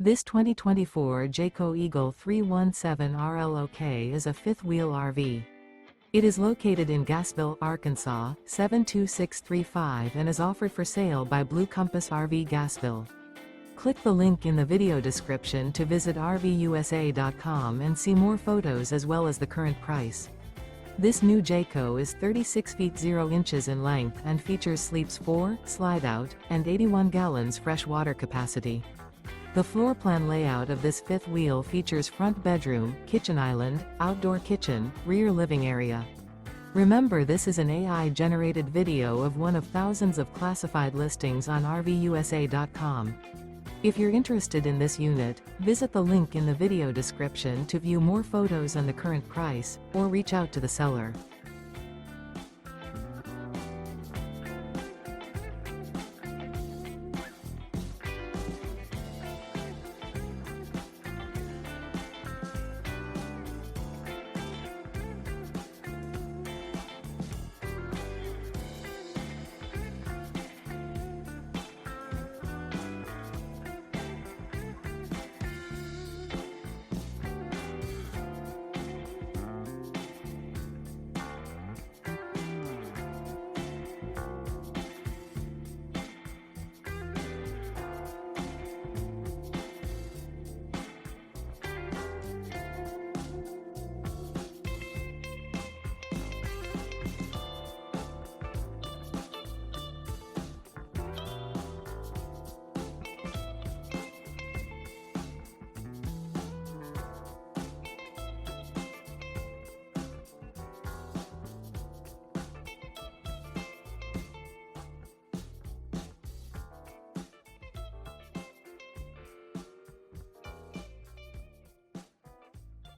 This 2024 Jayco Eagle 317 RLOK is a fifth-wheel RV. It is located in Gassville, Arkansas, 72635 and is offered for sale by Blue Compass RV Gassville. Click the link in the video description to visit RVUSA.com and see more photos as well as the current price. This new Jayco is 36 feet 0 inches in length and features sleeps 4, slide-out, and 81 gallons fresh water capacity. The floor plan layout of this fifth wheel features front bedroom, kitchen island, outdoor kitchen, rear living area. Remember, this is an AI-generated video of one of thousands of classified listings on RVUSA.com. If you're interested in this unit, visit the link in the video description to view more photos and the current price, or reach out to the seller.